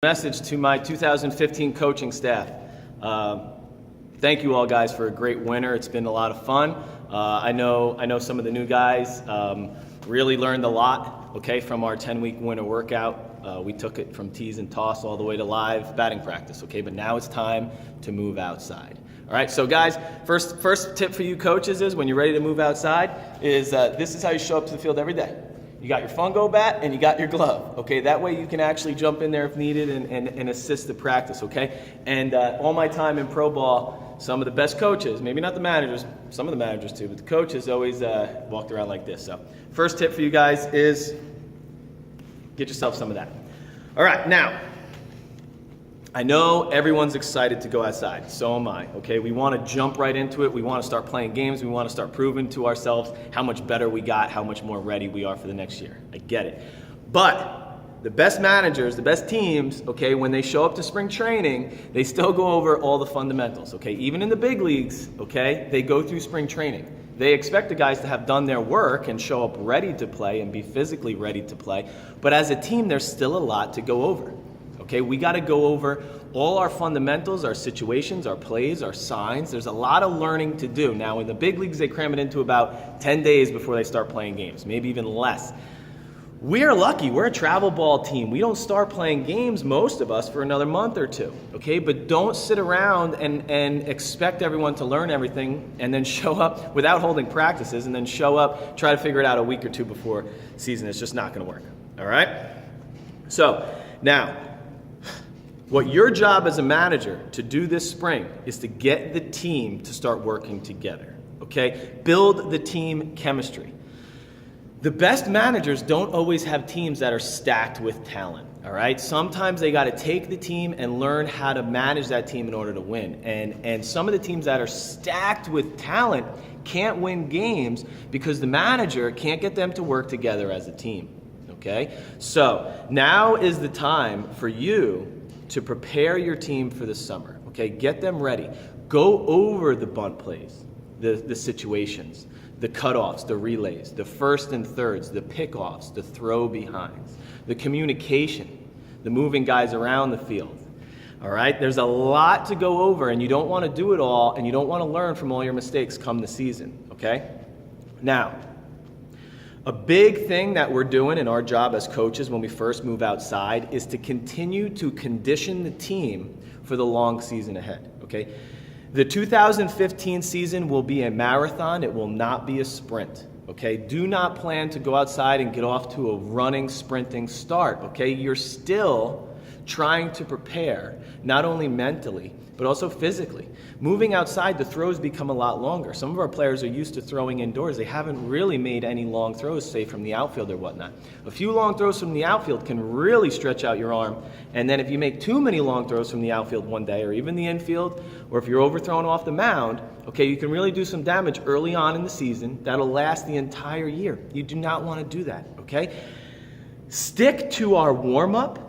Message to my 2015 coaching staff. Thank you all guys for a great winter. It's been a lot of fun. I know some of the new guys really learned a lot, from our 10-week winter workout. We took it from tees and toss all the way to live batting practice, but now it's time to move outside. All right, so guys, first tip for you coaches is when you're ready to move outside is this is how you show up to the field every day. You got your fungo bat and you got your glove, That way you can actually jump in there if needed and assist the practice, And all my time in pro ball, some of the best coaches, maybe not the managers, some of the managers too, but the coaches always walked around like this. So first tip for you guys is get yourself some of that. All right, now, I know everyone's excited to go outside. So am I, We want to jump right into it. We want to start playing games. We want to start proving to ourselves how much better we got, how much more ready we are for the next year. I get it. But the best managers, the best teams, when they show up to spring training, they still go over all the fundamentals, Even in the big leagues, they go through spring training. They expect the guys to have done their work and show up ready to play and be physically ready to play. But as a team, there's still a lot to go over. We got to go over all our fundamentals, our situations, our plays, our signs. There's a lot of learning to do. Now, in the big leagues, they cram it into about 10 days before they start playing games, maybe even less. We're lucky. We're a travel ball team. We don't start playing games, most of us, for another month or two, But don't sit around and expect everyone to learn everything and then show up without holding practices and then show up, try to figure it out a week or two before season. It's just not going to work, all right? So, now, what your job as a manager to do this spring is to get the team to start working together, Build the team chemistry. The best managers don't always have teams that are stacked with talent, all right? Sometimes they got to take the team and learn how to manage that team in order to win. And some of the teams that are stacked with talent can't win games because the manager can't get them to work together as a team, So now is the time for you to prepare your team for the summer, Get them ready. Go over the bunt plays, the situations, the cutoffs, the relays, the first and thirds, the pickoffs, the throw behinds, the communication, the moving guys around the field, all right? There's a lot to go over, and you don't want to do it all, and you don't want to learn from all your mistakes come the season, Now, a big thing that we're doing in our job as coaches when we first move outside is to continue to condition the team for the long season ahead, The 2015 season will be a marathon. It will not be a sprint, Do not plan to go outside and get off to a running, sprinting start, You're still trying to prepare, not only mentally, but also physically. Moving outside, the throws become a lot longer. Some of our players are used to throwing indoors. They haven't really made any long throws, say from the outfield or whatnot. A few long throws from the outfield can really stretch out your arm. And then if you make too many long throws from the outfield one day, or even the infield, or if you're overthrown off the mound, you can really do some damage early on in the season. That'll last the entire year. You do not want to do that, Stick to our warm-up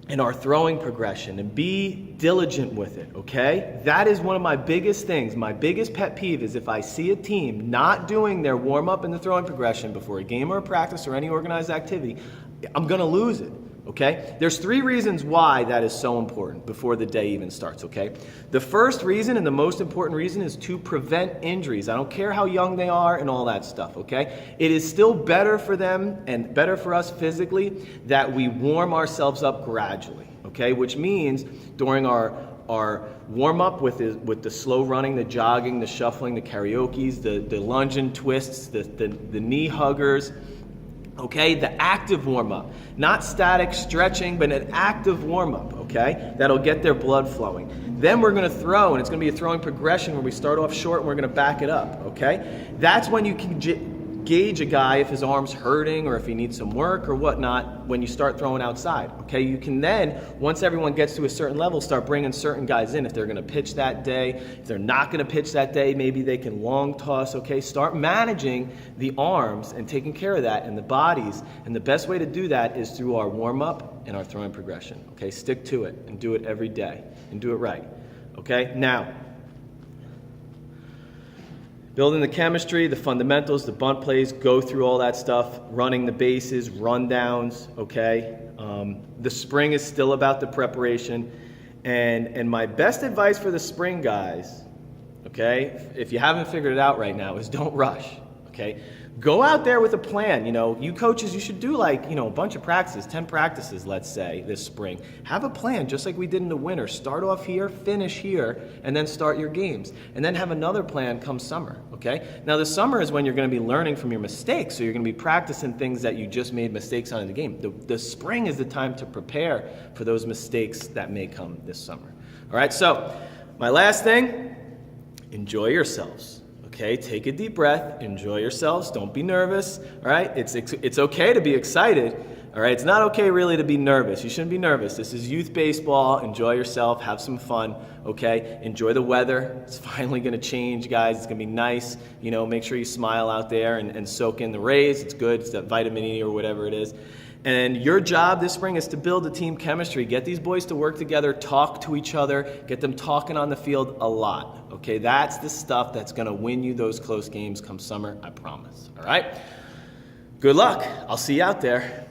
and our throwing progression and be diligent with it, That is one of my biggest things. My biggest pet peeve is if I see a team not doing their warm-up and the throwing progression before a game or a practice or any organized activity, I'm going to lose it, There's 3 reasons why that is so important before the day even starts, The first reason and the most important reason is to prevent injuries. I don't care how young they are and all that stuff, It is still better for them and better for us physically that we warm ourselves up gradually, Which means during our warm-up with the slow running, the jogging, the shuffling, the karaokes, the lunge and twists, the knee huggers, the active warm-up. Not static stretching, but an active warm-up, That'll get their blood flowing. Then we're going to throw, and it's going to be a throwing progression where we start off short and we're going to back it up, That's when you can gauge a guy if his arm's hurting or if he needs some work or whatnot when you start throwing outside, You can then, once everyone gets to a certain level, start bringing certain guys in. If they're going to pitch that day, if they're not going to pitch that day, maybe they can long toss, Start managing the arms and taking care of that and the bodies. And the best way to do that is through our warm-up and our throwing progression, Stick to it and do it every day and do it right, Now, Building the chemistry, the fundamentals, the bunt plays, go through all that stuff, running the bases, rundowns, okay? The spring is still about the preparation. And my best advice for the spring, guys, okay, if you haven't figured it out right now, is don't rush, okay? Go out there with a plan. You know, you coaches, you should do like, you know, a bunch of practices, 10 practices, let's say, this spring. Have a plan, just like we did in the winter. Start off here, finish here, and then start your games. And then have another plan come summer, okay? Now, the summer is when you're going to be learning from your mistakes, so you're going to be practicing things that you just made mistakes on in the game. The spring is the time to prepare for those mistakes that may come this summer. All right, so my last thing, enjoy yourselves. Okay, take a deep breath, enjoy yourselves, don't be nervous, all right? It's okay to be excited, all right? It's not okay really to be nervous. You shouldn't be nervous. This is youth baseball. Enjoy yourself, have some fun, okay? Enjoy the weather. It's finally going to change, guys. It's going to be nice. You know, make sure you smile out there and soak in the rays. It's good. It's that vitamin E or whatever it is. And your job this spring is to build the team chemistry. Get these boys to work together, talk to each other, get them talking on the field a lot. Okay, that's the stuff that's going to win you those close games come summer, I promise. All right? Good luck. I'll see you out there.